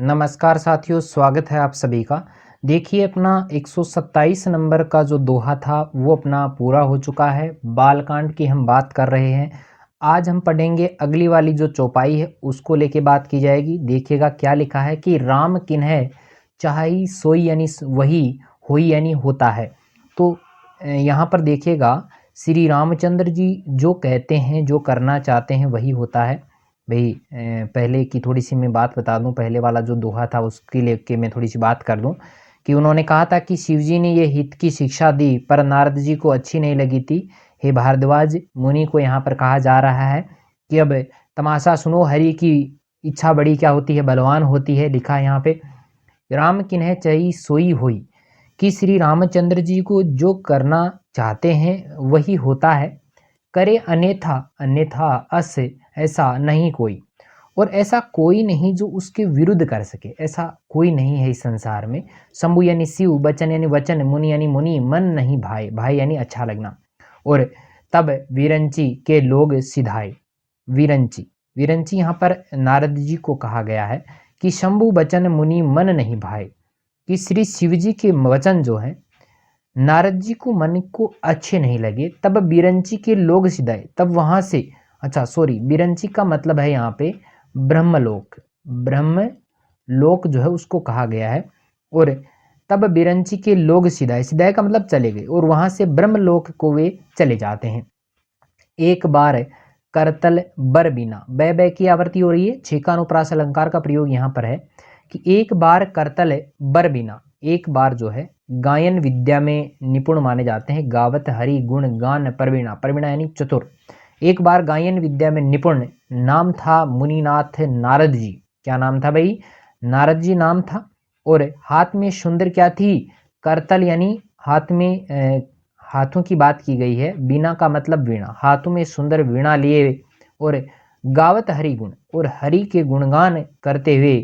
नमस्कार साथियों, स्वागत है आप सभी का। देखिए, अपना 127 नंबर का जो दोहा था वो अपना पूरा हो चुका है। बालकांड की हम बात कर रहे हैं। आज हम पढ़ेंगे अगली वाली जो चौपाई है उसको लेके बात की जाएगी। देखिएगा क्या लिखा है कि राम किन्है चाहि सोई, यानी वही होई यानी होता है। तो यहाँ पर देखिएगा श्री रामचंद्र जी जो कहते हैं, जो करना चाहते हैं वही होता है। भाई पहले की थोड़ी सी मैं बात बता दूं, पहले वाला जो दोहा था उसके लेके मैं थोड़ी सी बात कर दूं कि उन्होंने कहा था कि शिवजी ने ये हित की शिक्षा दी पर नारद जी को अच्छी नहीं लगी थी। हे भारद्वाज मुनि को यहाँ पर कहा जा रहा है कि अब तमाशा सुनो, हरि की इच्छा बड़ी क्या होती है, बलवान होती है। लिखा है यहाँ पे, राम किन्है चई सोई होई, कि श्री रामचंद्र जी को जो करना चाहते हैं वही होता है। करे अन्यथा अन्यथा अस ऐसा नहीं कोई, और ऐसा कोई नहीं जो उसके विरुद्ध कर सके। ऐसा कोई नहीं है इस संसार में। शंभु यानी शिव, बचन यानी वचन, मुनि यानी मुनि, मन नहीं भाई, भाई यानी अच्छा लगना। और तब विरंची के लोग सिधाए। विरंची, विरंची यहाँ पर नारद जी को कहा गया है कि शंभु बचन मुनि मन नहीं भाई, कि श्री शिव जी के वचन जो है नारद जी को मन को अच्छे नहीं लगे। तब बिरंची के लोग सिधाए, तब वहां से, अच्छा सॉरी, बिरंची का मतलब है यहाँ पे ब्रह्मलोक। ब्रह्मलोक जो है उसको कहा गया है। और तब बिरंची के लोग सिधाए, सिधाए का मतलब चले गए, और वहां से ब्रह्मलोक को वे चले जाते हैं। एक बार करतल बर बिना, बै बै की आवृत्ति हो रही है। छेकानुप्रास अलंकार का प्रयोग यहाँ पर है कि एक बार करतल बर बिना, एक बार जो है गायन विद्या में निपुण माने जाते हैं। गावत हरि गुण गान प्रवीणा, प्रवीणा यानी चतुर। एक बार गायन विद्या में निपुण, नाम था मुनिनाथ नारद जी। क्या नाम था भाई? नारद जी नाम था। और हाथ में सुंदर क्या थी? करतल, यानी हाथ में हाथों की बात की गई है। बीना का मतलब वीणा, हाथों में सुंदर वीणा लिए। और गावत हरि गुण, और हरि के गुणगान करते हुए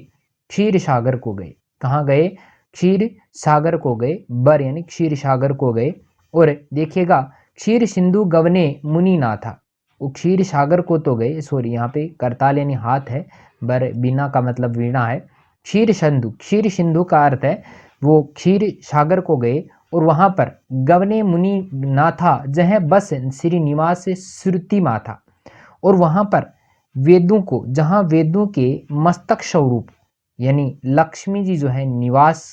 क्षीर सागर को गए। कहाँ गए? क्षीर सागर को गए। बर यानी क्षीर सागर को गए। और देखिएगा, क्षीर सिंधु गवने मुनि ना था। वो क्षीर सागर को तो गए, सॉरी यहाँ पे करताल यानी हाथ है, बर बीना का मतलब वीणा है। क्षीर सिंधु, क्षीर सिंधु का अर्थ है वो क्षीर सागर को गए। और वहां पर गवने मुनि ना था जह बस श्रीनिवास श्रुति माथा। और वहां पर वेदों को, जहां वेदों के मस्तक स्वरूप यानी लक्ष्मी जी जो है निवास,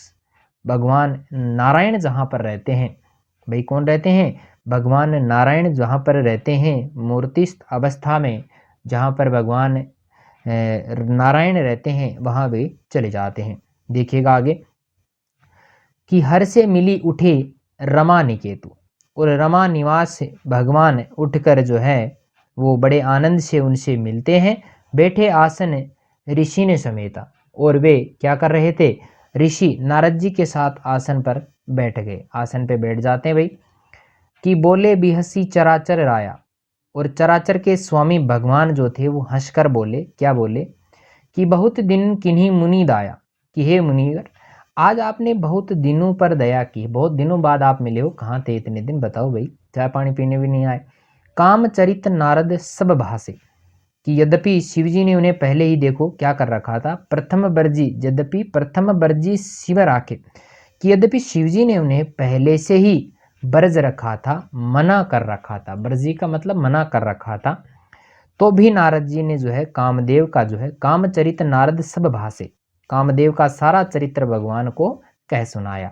भगवान नारायण जहाँ पर रहते हैं। भाई कौन रहते हैं? भगवान नारायण जहाँ पर रहते हैं, मूर्तिस्थ अवस्था में जहाँ पर भगवान नारायण रहते हैं वहाँ वे चले जाते हैं। देखिएगा आगे कि हर से मिली उठे रमा निकेतु, और रमा निवास से भगवान उठकर जो है वो बड़े आनंद से उनसे मिलते हैं। बैठे आसन ऋषि ने समेता, और वे क्या कर रहे थे? ऋषि नारद जी के साथ आसन पर बैठ गए। आसन पे बैठ जाते हैं भाई। कि बोले बिहसी चराचर राया, और चराचर के स्वामी भगवान जो थे वो हंसकर बोले। क्या बोले? कि बहुत दिन किन्हीं मुनि दाया, कि हे मुनिवर, आज आपने बहुत दिनों पर दया की, बहुत दिनों बाद आप मिले हो। कहाँ थे इतने दिन? बताओ भाई, चाय पानी पीने भी नहीं आए। काम चरित नारद सब भासे, कि यद्यपि शिवजी ने उन्हें पहले ही देखो क्या कर रखा था, प्रथम बर्जी, यद्यपि प्रथम बर्जी शिव राखे, कि यद्यपि शिवजी ने उन्हें पहले से ही बर्ज रखा था, मना कर रखा था। बर्जी का मतलब मना कर रखा था। तो भी नारद जी ने जो है कामदेव का जो है कामचरित नारद सब भाषे, कामदेव का सारा चरित्र भगवान को कह सुनाया।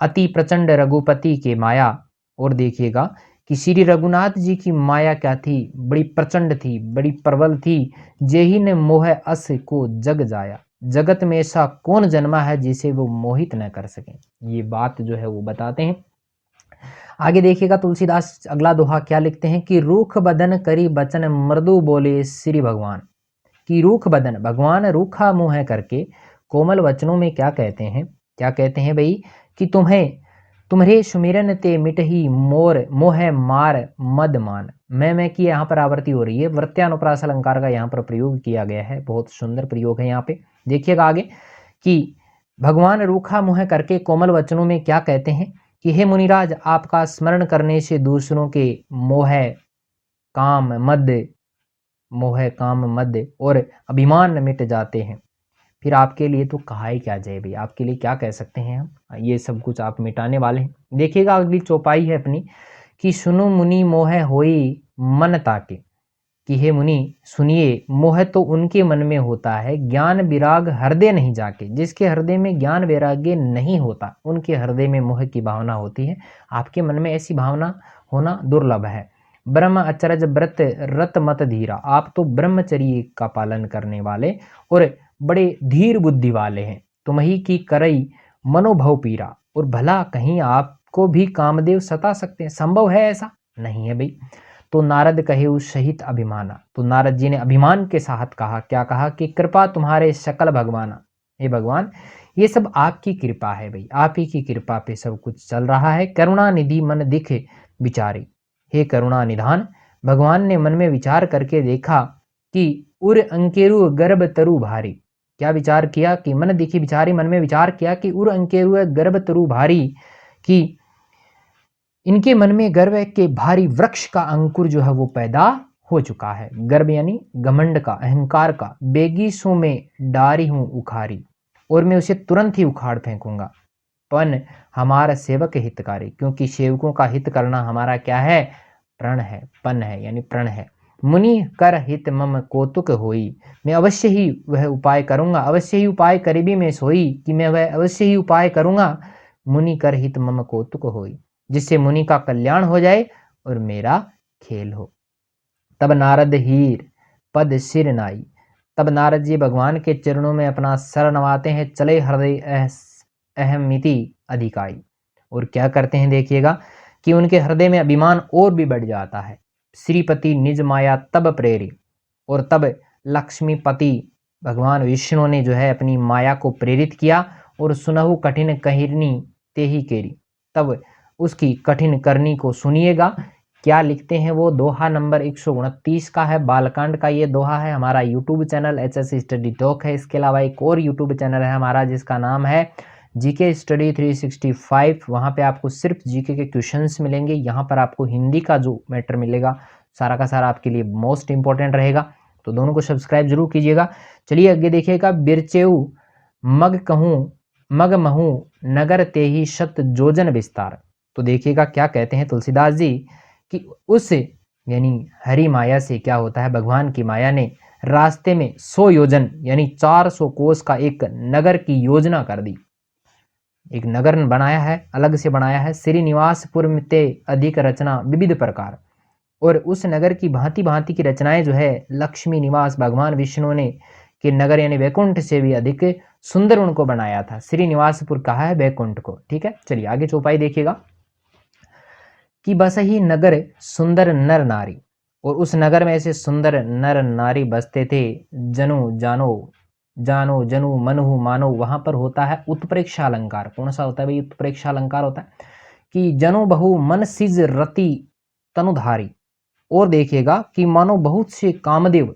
अति प्रचंड रघुपति के माया, और देखिएगा कि श्री रघुनाथ जी की माया क्या थी? बड़ी प्रचंड थी, बड़ी प्रबल थी। जेहि ने मोह अस को जग जाया, जगत में ऐसा कौन जन्मा है जिसे वो मोहित न कर सके। ये बात जो है वो बताते हैं। आगे देखिएगा तुलसीदास अगला दोहा क्या लिखते हैं कि रूख बदन करी बचन मृदु बोले श्री भगवान, कि रूख बदन, भगवान रूखा मुंह है करके कोमल वचनों में क्या कहते हैं? क्या कहते हैं भाई? कि तुम्हें सुमिरन ते मिटही मोर मोह मार मद मान। मैं की यहाँ पर आवृत्ति हो रही है। वृत्यानुप्रास अलंकार का यहाँ पर प्रयोग किया गया है, बहुत सुंदर प्रयोग है यहाँ पे। देखिएगा आगे कि भगवान रूखा मुंह करके कोमल वचनों में क्या कहते हैं कि हे मुनिराज, आपका स्मरण करने से दूसरों के मोह काम मद, मोह काम मद और अभिमान मिट जाते हैं। फिर आपके लिए तो कहा ही क्या जाए भाई, आपके लिए क्या कह सकते हैं हम, ये सब कुछ आप मिटाने वाले हैं। देखिएगा अगली चौपाई है अपनी कि सुनो मुनि मोह होई मन ताके, कि हे मुनि सुनिए, मोह तो उनके मन में होता है, ज्ञान विराग हृदय नहीं जाके, जिसके हृदय में ज्ञान वैराग्य नहीं होता उनके हृदय में मोह की भावना होती है। आपके मन में ऐसी भावना होना दुर्लभ है। ब्रह्म अचरज व्रत रत मत धीरा, आप तो ब्रह्मचर्य का पालन करने वाले और बड़े धीर बुद्धि वाले हैं। तुम्ही की करई मनोभव पीरा, और भला कहीं आपको भी कामदेव सता सकते हैं? संभव है ऐसा? नहीं है भाई। तो नारद कहे उस सहित अभिमाना, तो नारद जी ने अभिमान के साथ कहा, क्या कहा कि कृपा तुम्हारे सकल भगवाना, हे भगवान ये सब आपकी कृपा है भाई, आप ही की कृपा पे सब कुछ चल रहा है। करुणा निधि मन दिखे विचारे, हे करुणा निधान, भगवान ने मन में विचार करके देखा कि उर अंकेरु गर्भ तरु भारी, क्या विचार किया कि मन दिखी विचारी, मन में विचार किया कि उर अंकेरु गर्भ तरु भारी, कि इनके मन में गर्व के भारी वृक्ष का अंकुर जो है वो पैदा हो चुका है। गर्व यानी घमंड का, अहंकार का। बेगीसों में डारी हूं उखारी, और मैं उसे तुरंत ही उखाड़ फेंकूंगा। पन हमारा सेवक हितकारी, क्योंकि सेवकों का हित करना हमारा क्या है? प्रण है, पन है यानी प्रण है। मुनि कर हित मम कौतुक होई, मैं अवश्य ही वह उपाय करूंगा, अवश्य ही उपाय करीबी में सोई, कि मैं वह अवश्य ही उपाय करूंगा। मुनि कर हित मम कौतुक होई, जिससे मुनि का कल्याण हो जाए और मेरा खेल हो। तब नारद हीर पद सिर नाई, तब नारद जी भगवान के चरणों में अपना सर नवाते हैं। चले हृदय अहमिति अधिकाई, और क्या करते हैं देखिएगा कि उनके हृदय में अभिमान और भी बढ़ जाता है। श्रीपति निज माया तब प्रेरी, और तब लक्ष्मीपति भगवान विष्णु ने जो है अपनी माया को प्रेरित किया, और सुनहु कठिन कहिरनी ते ही केरी, तब उसकी कठिन करनी को सुनिएगा। क्या लिखते हैं वो? दोहा नंबर 129 का है, बालकांड का ये दोहा है। हमारा YouTube channel HS study talk है। इसके अलावा एक और यूट्यूब चैनल है हमारा जिसका नाम है जीके स्टडी 365। वहाँ पे आपको सिर्फ जीके के क्वेश्चंस मिलेंगे। यहाँ पर आपको हिंदी का जो मैटर मिलेगा सारा का सारा आपके लिए मोस्ट इंपॉर्टेंट रहेगा, तो दोनों को सब्सक्राइब जरूर कीजिएगा। चलिए आगे देखिएगा। बिरचेऊ मग कहूँ मग महू नगर ते ही शत जोजन विस्तार, तो देखिएगा क्या कहते हैं तुलसीदास जी कि उस यानी हरि माया से क्या होता है, भगवान की माया ने रास्ते में 100 योजन यानी 400 कोस का एक नगर की योजना कर दी। एक नगर बनाया है, अलग से बनाया है। श्रीनिवासपुर में ते अधिक रचना विविध प्रकार, और उस नगर की भांति भांति की रचनाएं जो है लक्ष्मी निवास भगवान विष्णु ने कि नगर यानी वैकुंठ से भी अधिक सुंदर उनको बनाया था। श्रीनिवासपुर कहा है वैकुंठ को। ठीक है, चलिए आगे चौपाई देखिएगा कि बस ही नगर सुंदर नर नारी, और उस नगर में ऐसे सुंदर नर नारी बसते थे। जनु जानो जानो जनु मनहु मानो, वहां पर होता है उत्प्रेक्षा अलंकार। कौन सा होता है भाई? उत्प्रेक्षा अलंकार होता है कि जनो बहु मन सिज रति तनुधारी, और देखिएगा कि मानो बहुत से कामदेव,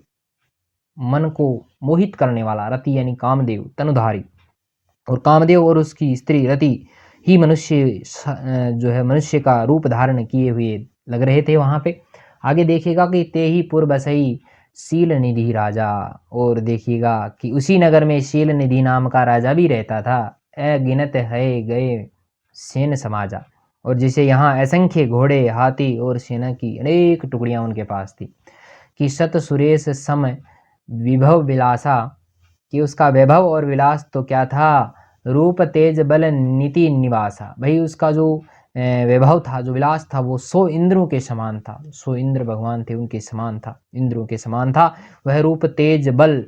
मन को मोहित करने वाला, रति यानी कामदेव, तनुधारी, और कामदेव और उसकी स्त्री रति ही मनुष्य जो है मनुष्य का रूप धारण किए हुए लग रहे थे वहां पे। आगे देखिएगा कि ते ही पुर बसई शील निधि राजा, और देखिएगा कि उसी नगर में शील निधि नाम का राजा भी रहता था। अगिनत है गए सेन समाजा, और जिसे यहाँ असंख्य घोड़े हाथी और सेना की अनेक टुकड़ियां उनके पास थी। कि सत सुरेश सम विभव विलासा, कि उसका वैभव और विलास तो क्या था? रूप तेज बल नीति निवासा, भाई उसका जो वैभव था, जो विलास था, वो 100 इंद्रों के समान था। 100 इंद्र भगवान थे उनके समान था, इंद्रों के समान था। वह रूप तेज बल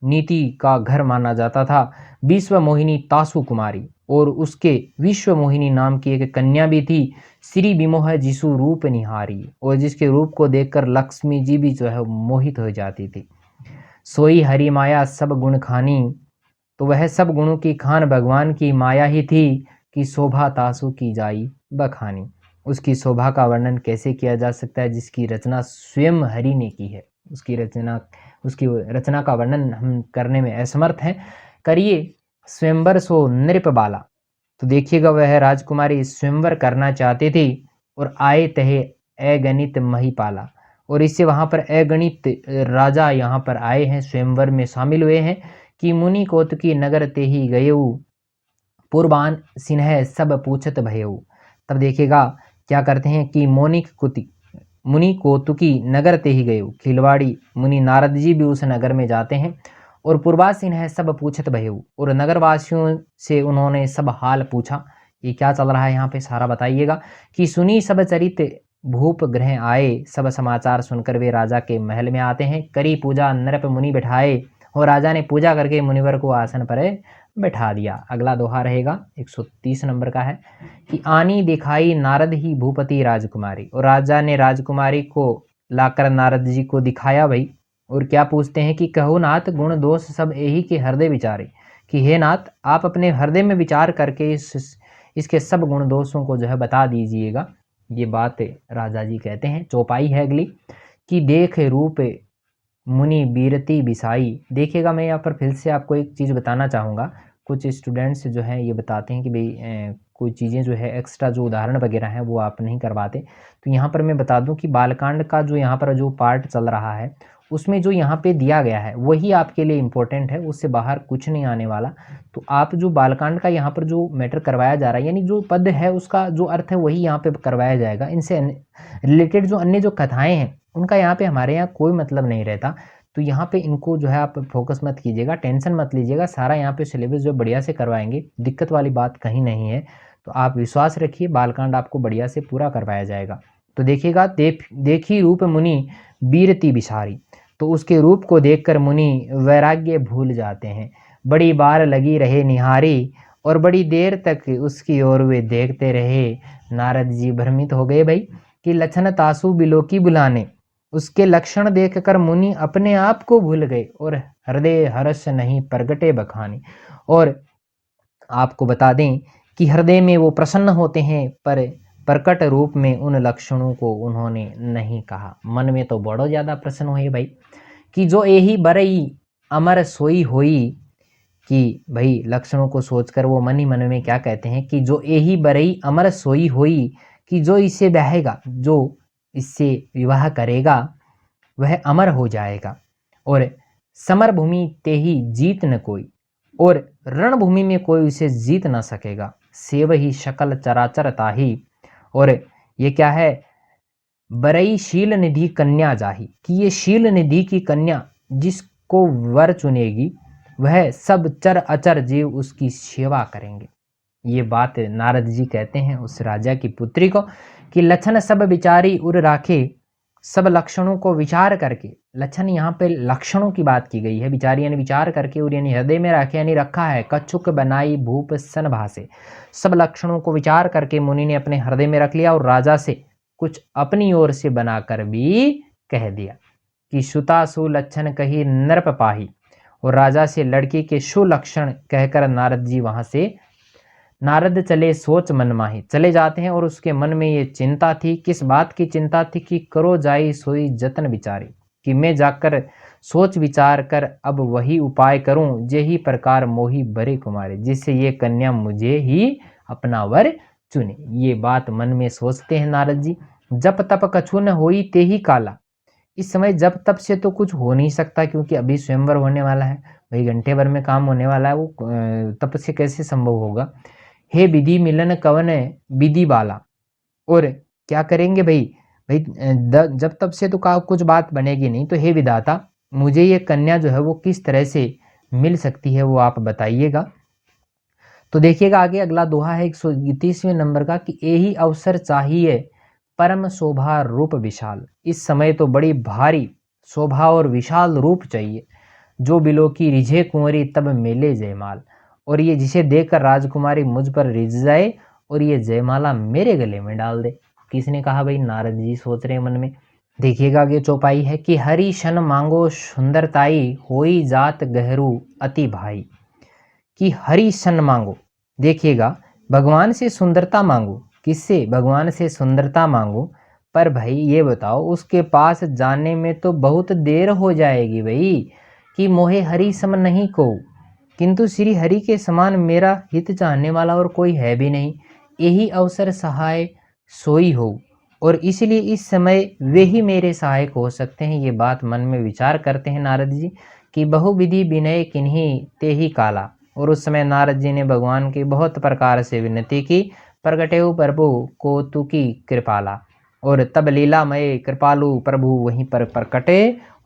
नीति का घर माना जाता था। विश्व मोहिनी तासु कुमारी, और उसके विश्व मोहिनी नाम की एक कन्या भी थी। श्री विमोह जिसु रूप निहारी, और जिसके रूप को देखकर लक्ष्मी जी भी जो है मोहित हो जाती थी। सोई हरि माया सब गुण खानी, तो वह सब गुणों की खान भगवान की माया ही थी। कि शोभा तासु की जाई बखानी, उसकी शोभा का वर्णन कैसे किया जा सकता है जिसकी रचना स्वयं हरि ने की है। उसकी रचना का वर्णन हम करने में असमर्थ हैं। करिए स्वयंवर सो नृप बाला, तो देखिएगा वह राजकुमारी स्वयंवर करना चाहती थी, और आए तहे अगणित महिपाला, और इससे वहां पर अगणित राजा यहाँ पर आए हैं, स्वयंवर में शामिल हुए हैं। कि मुनि कौतुकी नगर ते ही गयऊ, पूर्वान सिन्ह सब पूछत भयऊ। तब देखिएगा क्या करते हैं कि मुनि कौतुकी नगर ते ही गयऊ, खिलवाड़ी मुनि नारद जी भी उस नगर में जाते हैं। और पूर्वासीन है सब पूछत भयऊ, और नगरवासियों से उन्होंने सब हाल पूछा, ये क्या चल रहा है यहाँ पे सारा बताइएगा। कि सुनी सब चरित भूप ग्रह आए, सब समाचार सुनकर वे राजा के महल में आते हैं। करी पूजा नरप मुनि बैठाए, और राजा ने पूजा करके मुनिवर को आसन पर बैठा दिया। अगला दोहा रहेगा 130 नंबर का है कि आनी दिखाई नारद ही भूपति राजकुमारी, और राजा ने राजकुमारी को लाकर नारद जी को दिखाया भाई। और क्या पूछते हैं कि कहो नाथ गुण दोष सब यही के हृदय विचारे, कि हे नाथ आप अपने हृदय में विचार करके इसके सब गुण दोषों को जो है बता दीजिएगा। ये बात राजा जी कहते हैं। चौपाई है अगली कि देख रूप मुनि बीरती बिसाई। देखिएगा मैं यहाँ पर फिर से आपको एक चीज़ बताना चाहूँगा। कुछ स्टूडेंट्स जो हैं ये बताते हैं कि भाई कोई चीज़ें जो है एक्स्ट्रा जो उदाहरण वगैरह हैं वो आप नहीं करवाते। तो यहाँ पर मैं बता दूँ कि बालकांड का जो यहाँ पर जो पार्ट चल रहा है उसमें जो यहाँ पे दिया गया है वही आपके लिए इम्पोर्टेंट है, उससे बाहर कुछ नहीं आने वाला। तो आप जो बालकांड का यहाँ पर जो मैटर करवाया जा रहा है, यानी जो पद है उसका जो अर्थ है वही यहाँ पे करवाया जाएगा। इनसे रिलेटेड जो अन्य जो कथाएं हैं उनका यहाँ पे हमारे यहाँ कोई मतलब नहीं रहता। तो यहाँ पे इनको जो है आप फोकस मत कीजिएगा, टेंशन मत लीजिएगा, सारा यहाँ पे सिलेबस जो बढ़िया से करवाएंगे, दिक्कत वाली बात कहीं नहीं है। तो आप विश्वास रखिए, बालकांड आपको बढ़िया से पूरा करवाया जाएगा। तो देखिएगा देखी रूप मुनि बीरती बिसारी, तो उसके रूप को देखकर मुनि वैराग्य भूल जाते हैं। बड़ी बार लगी रहे निहारी, और बड़ी देर तक उसकी ओर वे देखते रहे। नारद जी भ्रमित हो गए भाई कि लक्षण तासु बिलोकी बुलाने। उसके लक्षण देखकर मुनि अपने आप को भूल गए, और हृदय हर्ष नहीं प्रगटे बखाने। और आपको बता दें कि हृदय में वो प्रसन्न होते हैं, पर प्रकट रूप में उन लक्षणों को उन्होंने नहीं कहा। मन में तो बड़ो ज़्यादा प्रसन्न हुए भाई कि जो यही बरई अमर सोई होई, कि भाई लक्षणों को सोचकर वो मन ही मन में क्या कहते हैं कि जो यही बरई अमर सोई होई, कि जो इससे बहेगा, जो इससे विवाह करेगा वह अमर हो जाएगा। और समर भूमि ते ही जीत न कोई, और रणभूमि में कोई उसे जीत ना सकेगा। सेव ही शकल चराचर ताही, और ये क्या है, बरई शील निधि कन्या जाही, कि ये शील निधि की कन्या जिसको वर चुनेगी वह सब चर अचर जीव उसकी सेवा करेंगे। ये बात नारद जी कहते हैं उस राजा की पुत्री को कि लक्षण सब विचारी उर राखे, सब लक्षणों को विचार करके, लक्षण यहाँ पे लक्षणों की बात की गई है, विचारी यानी विचार करके, और यानी हृदय में रखे यानी रखा है। कच्छुक बनाई भूप सन भासे, सब लक्षणों को विचार करके मुनि ने अपने हृदय में रख लिया, और राजा से कुछ अपनी ओर से बनाकर भी कह दिया कि सुता सुलक्षण कही नृप पाही। और राजा से लड़की के सुलक्षण कहकर नारद चले सोच मन माही, चले जाते हैं। और उसके मन में ये चिंता थी, किस बात की चिंता थी कि करो जाई सोई जतन विचारी, कि मैं जाकर सोच विचार कर अब वही उपाय करूं, जेही प्रकार मोही बरे कुमारी, जिससे ये कन्या मुझे ही अपना वर चुने। ये बात मन में सोचते हैं नारद जी। जप तप कछु न होई ते ही काला, इस समय जब तब से तो कुछ हो नहीं सकता, क्योंकि अभी स्वयंवर होने वाला है, वही घंटे भर में काम होने वाला है, वो तप से कैसे संभव होगा। हे विधि मिलन कवन विधि बाला, और क्या करेंगे भाई जब तब से तो कुछ बात बनेगी नहीं, तो हे विधाता मुझे ये कन्या जो है वो किस तरह से मिल सकती है वो आप बताइएगा। तो देखिएगा आगे अगला दोहा है 131वें नंबर का कि यही अवसर चाहिए परम शोभा रूप विशाल। इस समय तो बड़ी भारी शोभा और विशाल रूप चाहिए, जो बिलो की रिझे कुंवरी तब मेले जयमाल, और ये जिसे देखकर राजकुमारी मुझ पर रिझ जाए और ये जयमाला मेरे गले में डाल दे। किसने कहा भाई, नारद जी सोच रहे मन में। देखिएगा आगे चौपाई है कि हरि शन मांगो सुंदरताई, होई जात गहरू अति भाई, कि हरि शन मांगो। देखिएगा भगवान से सुंदरता मांगो, किससे, भगवान से सुंदरता मांगो, पर भाई ये बताओ उसके पास जाने में तो बहुत देर हो जाएगी भाई, कि मोहे हरि सम नहीं को, किंतु श्री हरि के समान मेरा हित चाहने वाला और कोई है भी नहीं। यही अवसर सहाय सोई हो, और इसलिए इस समय वे ही मेरे सहायक हो सकते हैं। ये बात मन में विचार करते हैं नारद जी कि बहुविधि विनय किन्हीं ते ही काला। और उस समय नारद जी ने भगवान की बहुत प्रकार से विनती की। प्रगटे प्रभु कौतुकी कृपाला। और तब लीलामय कृपालु प्रभु वहीं पर प्रकटे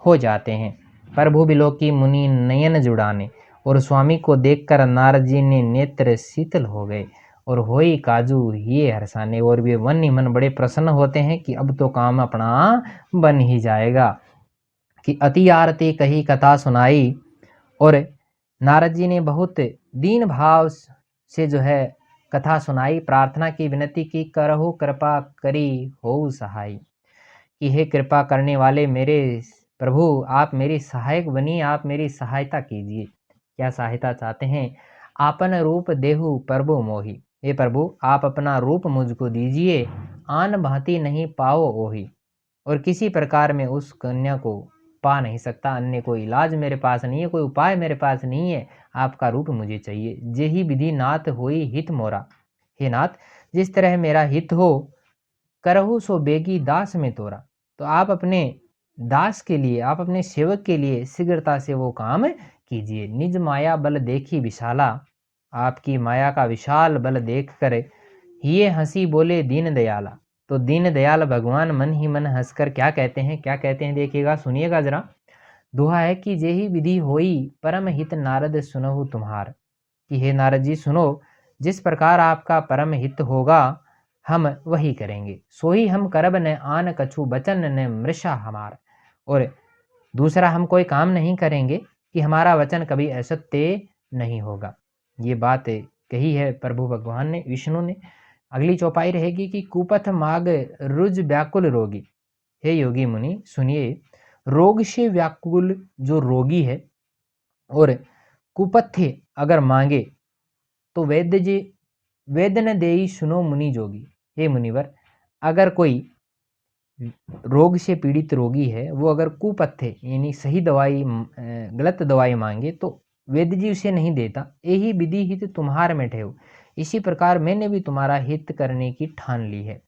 हो जाते हैं। प्रभु बिलोकी मुनि नयन जुड़ाने। और स्वामी को देखकर नारद जी ने नेत्र शीतल हो गए और होई काजू ये हर्षाने। और वे मन ही मन बड़े प्रसन्न होते हैं कि अब तो काम अपना बन ही जाएगा। कि अति आरती कही कथा सुनाई। और नारद जी ने बहुत दीन भाव से जो है कथा सुनाई, प्रार्थना की, विनती की, करहु कृपा करी हो सहाय। कि हे कृपा करने वाले मेरे प्रभु, आप मेरी सहायक बनिए, आप मेरी सहायता कीजिए। क्या सहायता चाहते हैं? आपन रूप देहु प्रभु मोहि। हे प्रभु, आप अपना रूप मुझको दीजिए, आन भांति नहीं पाओ ओहि। और किसी प्रकार में उस कन्या को पा नहीं सकता, अन्य कोई इलाज मेरे पास नहीं है, कोई उपाय मेरे पास नहीं है, आपका रूप मुझे चाहिए। जेहि विधि नाथ होई हित मोरा। हे नाथ, जिस तरह मेरा हित हो, करहु सो बेगी दास में तोरा। तो आप अपने दास के लिए, आप अपने सेवक के लिए शीघ्रता से वो काम कीजिए। निज माया बल देखी विशाला। आपकी माया का विशाल बल देख कर ये हंसी बोले दीन दयाला। तो दीन दयाल भगवान मन ही मन हंसकर क्या कहते हैं, क्या कहते हैं देखिएगा, सुनिएगा जरा। दोहा है कि जेहि विधि होई परम हित नारद सुनहु तुम्हार। कि हे नारद जी सुनो, जिस प्रकार आपका परम हित होगा हम वही करेंगे। सोही हम करब न आन कछु बचन न मृषा हमार। और दूसरा हम कोई काम नहीं करेंगे कि हमारा वचन कभी असत्य नहीं होगा। ये बात कही है प्रभु भगवान ने, विष्णु ने। अगली चौपाई रहेगी कि कुपथ माग रुज व्याकुल रोगी। हे योगी मुनि सुनिए, रोग से व्याकुल जो रोगी है और कुपथ्य अगर मांगे तो वेद न देई सुनो मुनि जोगी। हे मुनिवर, अगर कोई रोग से पीड़ित रोगी है, वो अगर कुपथ्य यानी सही दवाई गलत दवाई मांगे तो वेद जी उसे नहीं देता। यही विधि हित तुम्हार में ठेव। इसी प्रकार मैंने भी तुम्हारा हित करने की ठान ली है।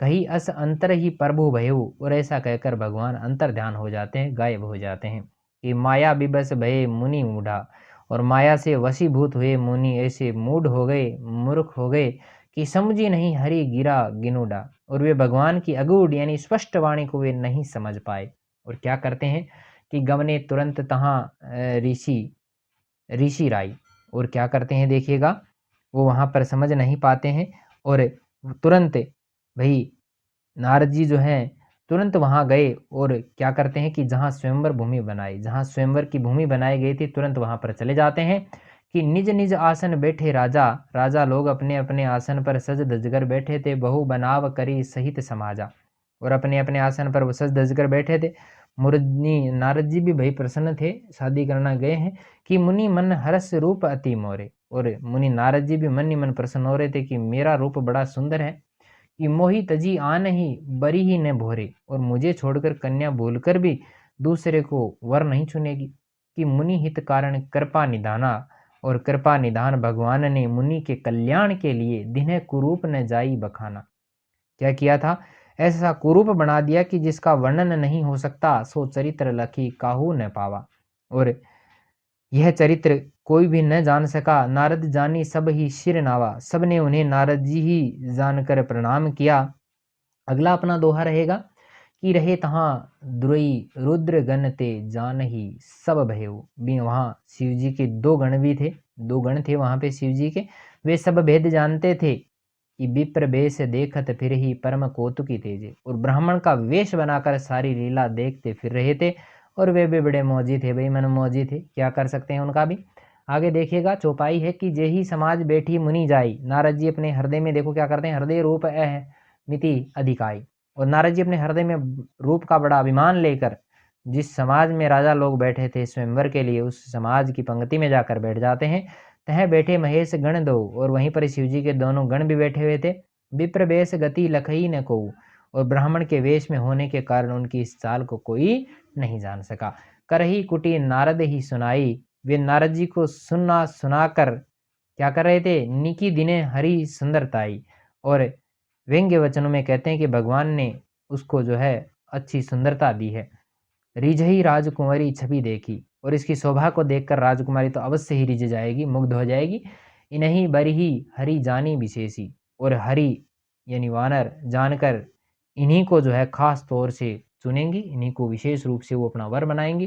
कहीं अस अंतर ही प्रभु भयऊ। और ऐसा कहकर भगवान अंतर ध्यान हो जाते हैं, गायब हो जाते हैं। कि माया विबस भये मुनि मूढ़ा। और माया से वशीभूत हुए मुनि ऐसे मूढ़ हो गए, मूर्ख हो गए कि समझी नहीं हरि गिरा गिनुडा। और वे भगवान की अगूढ़ यानी स्पष्ट वाणी को वे नहीं समझ पाए। और क्या करते हैं कि गवने तुरंत तहाँ ऋषि राई। और क्या करते हैं देखिएगा, वो वहाँ पर समझ नहीं पाते हैं और तुरंत भाई नारद जी जो हैं तुरंत वहाँ गए और क्या करते हैं कि जहाँ स्वयंवर भूमि बनाई, जहाँ स्वयंवर की भूमि बनाई गई थी, तुरंत वहाँ पर चले जाते हैं। कि निज निज आसन बैठे राजा। राजा लोग अपने अपने आसन पर सज धज कर बैठे थे। बहु बनाव करी सहित समाजा। और अपने अपने आसन पर वो सज धज कर बैठे थे। मुनि नारद जी भी भाई प्रसन्न थे, शादी करना गए हैं। कि मुनि मन हर्ष रूप अति मोरे। और मुनि नारद जी भी मन ही मन प्रसन्न हो रहे थे कि मेरा रूप बड़ा सुंदर है। कि मोहि तजी आन ही बरी ही न भोरे। और मुझे छोड़कर कन्या भूलकर भी दूसरे को वर नहीं चुनेगी। कि मुनि हित कारण कृपा निधाना। और कृपा निधान भगवान ने मुनि के कल्याण के लिए दिन्ह कुरूप न जाई बखाना। क्या किया था? ऐसा कुरूप बना दिया कि जिसका वर्णन नहीं हो सकता। सो चरित्र लखी काहू न पावा। और यह चरित्र कोई भी न जान सका। नारद जानी सब ही सिर नावा। सबने उन्हें नारद जी ही जानकर प्रणाम किया। अगला अपना दोहा रहेगा कि रहे तहाँ द्रुई रुद्र गण ते जान ही सब भयऊ। भी वहाँ शिव जी के दो गण भी थे, दो गण थे वहाँ पे शिव जी के। वे सब भेद जानते थे कि विप्र वेश देखत फिर ही परम कौतुकी तेजे। और ब्राह्मण का वेश बनाकर सारी लीला देखते फिर रहे थे। और वे भी बड़े मौजी थे, बेईमान मौजी थे, क्या कर सकते हैं उनका भी। आगे देखिएगा चौपाई है कि जेहि समाज बैठी मुनि जाई। नारद जी अपने हृदय में देखो क्या करते हैं, हृदय रूप मिति अधिकाई। और नारद जी अपने हृदय में रूप का बड़ा अभिमान लेकर जिस समाज में राजा लोग बैठे थे स्वयंवर के लिए, उस समाज की पंक्ति में जाकर बैठ जाते हैं। तह बैठे महेश गण दो। और वहीं पर शिव जी के दोनों गण भी बैठे हुए थे। विप्र वेश गति लखई न को। और ब्राह्मण के वेश में होने के कारण उनकी इस चाल को कोई नहीं जान सका। करही कुटी नारद ही सुनाई। वे नारद जी को सुनाकर क्या कर रहे थे, निकी दिने हरि सुंदरताई। और व्यंग्य वचनों में कहते हैं कि भगवान ने उसको जो है अच्छी सुंदरता दी है। रिझई राजकुंवरी छवि देखी। और इसकी शोभा को देखकर राजकुमारी तो अवश्य ही रिझ जाएगी, मुग्ध हो जाएगी। इन्हीं बरही हरि जानी विशेषी, और हरि यानी वानर जानकर इन्हीं को जो है खास तौर से चुनेंगी, इन्हीं को विशेष रूप से वो अपना वर बनाएंगी।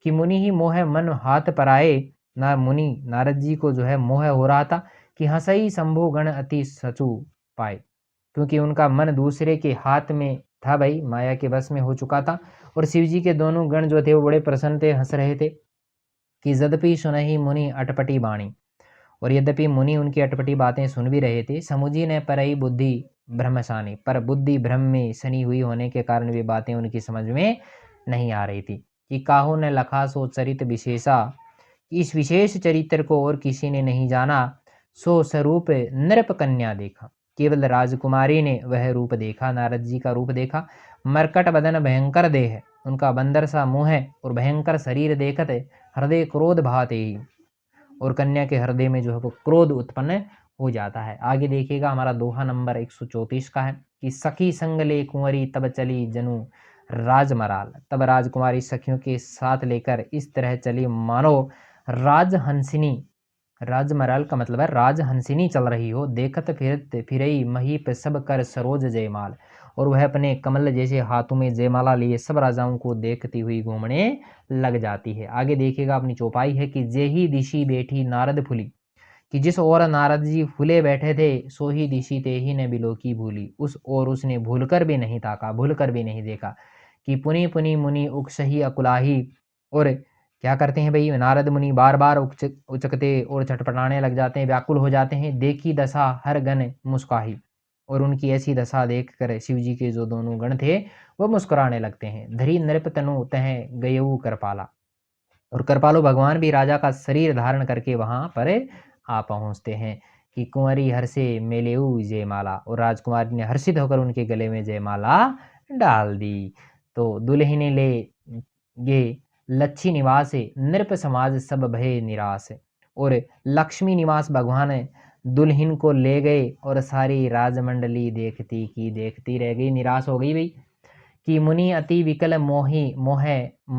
कि मुनि ही मोह मन हाथ पर आए, ना मुनि नारद जी को जो है मोह हो रहा था कि हंसई शंभु गण अति सचु पाए, क्योंकि उनका मन दूसरे के हाथ में था भाई, माया के वश में हो चुका था। और शिव जी के दोनों गण जो थे वो बड़े प्रसन्न थे, हंस रहे थे। कि यद्यपि सुनहि मुनि अटपटी बाणी, और यद्यपि मुनि उनकी अटपटी बातें सुन भी रहे थे। समुझी ने परई बुद्धि ब्रह्मशानी, पर बुद्धि भ्रम में सनी हुई होने के कारण वे बातें उनकी समझ में नहीं आ रही थी। कि काहू ने लखा सो चरित विशेषा, इस विशेष चरित्र को और किसी ने नहीं जाना। सो स्वरूप नृप कन्या देखा, केवल राजकुमारी ने वह रूप देखा, नारद जी का रूप देखा। मरकट बदन भयंकर देह, उनका बंदर सा मुंह है और भयंकर शरीर देखते हृदय क्रोध भाते ही, और कन्या के हृदय में जो है वो क्रोध उत्पन्न हो जाता है। आगे देखिएगा हमारा दोहा नंबर 134 का है कि सखी संग ले कुंवरी तब चली जनु राजमराल, तब राजकुमारी सखियों के साथ लेकर इस तरह चली मानो राजहंसिनी, राजमराल का मतलब है राजहंसिनी चल रही हो। देखत फिरत फिरई महीप सब कर सरोज जयमाल, और वह अपने कमल जैसे हाथों में जयमाला लिए सब राजाओं को देखती हुई घूमने लग जाती है। आगे देखिएगा अपनी चौपाई है कि जेही दिशी बैठी नारद फुली, कि जिस ओर नारद जी फूले बैठे थे सो ही दिशी ते ही ने बिलोकी भूली, उस ओर उसने भूलकर भी नहीं ताका, भूलकर भी नहीं देखा। कि पुनि पुनि मुनि उकसही अकुलाही, और क्या करते हैं भाई नारद मुनि बार बार उचकते और छटपटाने लग जाते हैं, व्याकुल हो जाते हैं। देखी दशा हर गण मुस्काही, और उनकी ऐसी दशा देखकर शिव जी के जो दोनों गण थे वो मुस्कुराने लगते हैं। धरी नृप तनु तह गयऊ करपाला, और कृपालु भगवान भी राजा का शरीर धारण करके वहां पर आ पहुंचते हैं। कि कुंवरी हर्षे मेलेऊ जयमाला, और राजकुमारी ने हर्षित होकर उनके गले में जयमाला डाल दी। तो दुल्हने ले ये लच्छी निवास नृप समाज सब भय निराश, और लक्ष्मी निवास भगवान दुल्हन को ले गए और सारी राजमंडली देखती की देखती रह गई, निराश हो गई भाई। कि मुनि अति विकल मोहि मोह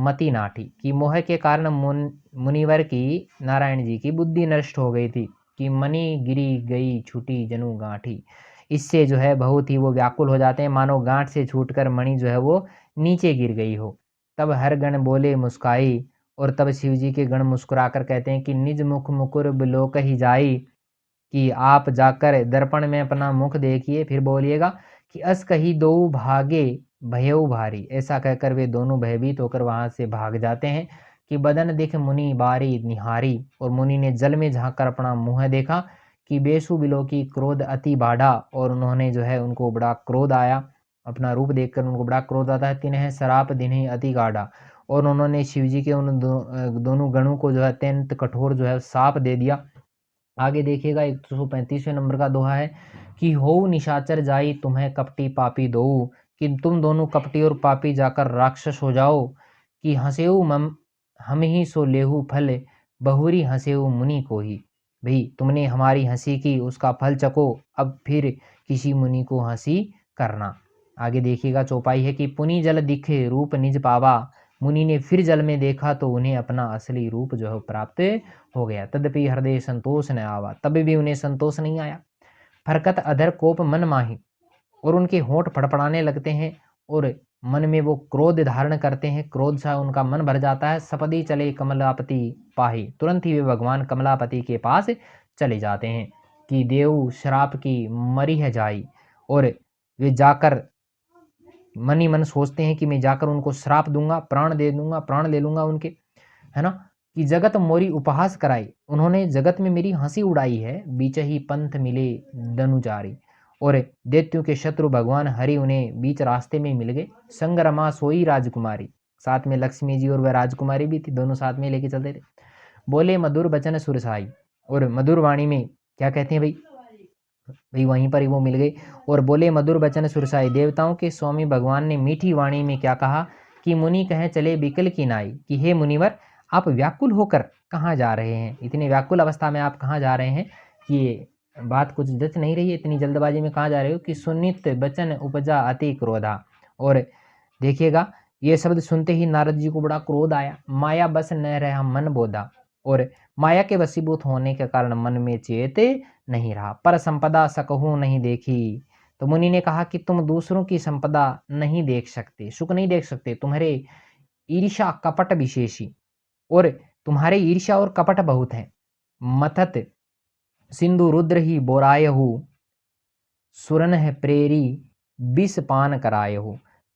मति नाठी, कि मोह के कारण मुनिवर की नारायण जी की बुद्धि नष्ट हो गई थी। कि मणि गिरी गई छूटी जनु गांठी, इससे जो है बहुत ही वो व्याकुल हो जाते हैं, मानो गांठ से छूटकर मणि जो है वो नीचे गिर गई हो। तब हर गण बोले मुस्काई, और तब शिव जी के गण मुस्कुराकर कहते हैं कि निज मुख मुकुर बिलोक ही जाई, कि आप जाकर दर्पण में अपना मुख देखिए, फिर बोलिएगा कि अस कही दो भागे भयऊ भारी, ऐसा कहकर वे दोनों भयभीत होकर वहां से भाग जाते हैं। कि बदन दिख मुनि बारी निहारी, और मुनि ने जल में झांककर अपना मुंह देखा। कि बेसु बिलो की क्रोध अति बाढ़ा, और उन्होंने जो है उनको बड़ा क्रोध आया, अपना रूप देखकर उनको बड़ा क्रोध आता है। तिन्हें सराप दिन्हें अति गाढ़ा, और उन्होंने शिव जी के उन दोनों गणों को जो है अत्यंत कठोर जो है साप दे दिया। आगे देखिएगा 135वें नंबर का दोहा है कि हो निशाचर जाई तुम्हें कपटी पापी दो, कि तुम दोनों कपटी और पापी जाकर राक्षस हो जाओ। कि हंसेऊ हम ही सो लेहू फल, बहुरी हंसेऊ मुनि को ही, भाई तुमने हमारी हंसी की उसका फल चको, अब फिर किसी मुनि को हंसी करना। आगे देखिएगा चौपाई है कि पुनि जल दिखे रूप निज पावा, मुनि ने फिर जल में देखा तो उन्हें अपना असली रूप जो है प्राप्त हो गया। तदपि हृदय संतोष न आवा, तब भी उन्हें संतोष नहीं आया। फरकत अधर कोप मन माही, और उनके होंठ फड़फड़ाने लगते हैं और मन में वो क्रोध धारण करते हैं, क्रोध सा उनका मन भर जाता है। सपदी चले कमलापति पाही, तुरंत ही वे भगवान कमलापति के पास चले जाते हैं। कि देव श्राप की मरी है जाई, और वे जाकर मन ही मन सोचते हैं कि मैं जाकर उनको श्राप दूंगा, प्राण दे दूंगा, प्राण ले लूंगा उनके, है ना। कि जगत मोरी उपहास कराई, उन्होंने जगत में मेरी हंसी उड़ाई है। बीच ही पंथ मिले दनुचारी, और दैत्यों के शत्रु भगवान हरि उन्हें बीच रास्ते में मिल गए। संग रमा सोई राजकुमारी, साथ में लक्ष्मी जी और वह राजकुमारी भी थी, दोनों साथ में लेके चलते थे। बोले मधुर बचन सुरसाई, और मधुर वाणी में क्या कहते हैं भाई वहीं पर ही वो मिल गए। और बोले मधुर बचन सुरसाई, देवताओं के स्वामी भगवान ने मीठी वाणी में क्या कहा कि मुनि कहे चले बिकल की नाई, कि हे मुनिवर आप व्याकुल होकर कहाँ जा रहे हैं, इतने व्याकुल अवस्था में आप कहाँ जा रहे हैं, कि बात कुछ जच नहीं रही है, इतनी जल्दबाजी में कहाँ जा रहे हो। कि सुनित बचन उपजा अति क्रोधा, और देखिएगा ये शब्द सुनते ही नारद जी को बड़ा क्रोध आया। माया बस न रहा मन बोधा, और माया के वशीभूत होने के कारण मन में चेत नहीं रहा। पर संपदा सकहूं नहीं देखी, तो मुनि ने कहा कि तुम दूसरों की संपदा नहीं देख सकते, सुख नहीं देख सकते, तुम्हारे ईर्ष्या कपट विशेषी, और तुम्हारे ईर्ष्या और कपट बहुत है। मथत सिंधु रुद्र ही बोरायहु, सुरन है प्रेरी विष पान करायहु,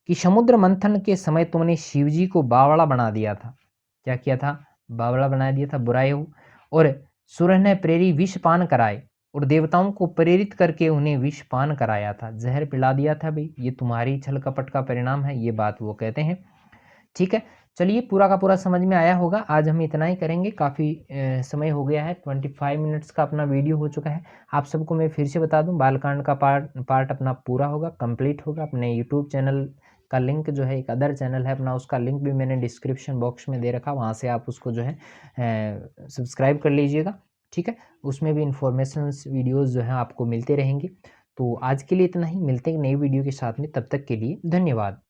कि समुद्र मंथन के समय तुमने शिवजी को बावड़ा बना दिया था। क्या किया था? बावड़ा बना दिया था, बुरायहु। और सुरन ने प्रेरी विष पान कराए, और देवताओं को प्रेरित करके उन्हें विष पान कराया था, जहर पिला दिया था। भाई ये तुम्हारी छल कपट का परिणाम है, ये बात वो कहते हैं। ठीक है, चलिए पूरा का पूरा समझ में आया होगा। आज हम इतना ही करेंगे, काफ़ी समय हो गया है, 25 मिनट्स का अपना वीडियो हो चुका है। आप सबको मैं फिर से बता दूं, बालकांड का पार्ट अपना पूरा होगा, कंप्लीट होगा। अपने यूट्यूब चैनल का लिंक जो है, एक अदर चैनल है अपना, उसका लिंक भी मैंने डिस्क्रिप्शन बॉक्स में दे रखा, वहाँ से आप उसको जो है सब्सक्राइब कर लीजिएगा। ठीक है, उसमें भी इंफॉर्मेशन वीडियोज़ जो हैं आपको मिलते रहेंगे। तो आज के लिए इतना ही, मिलते हैं नई वीडियो के साथ में, तब तक के लिए धन्यवाद।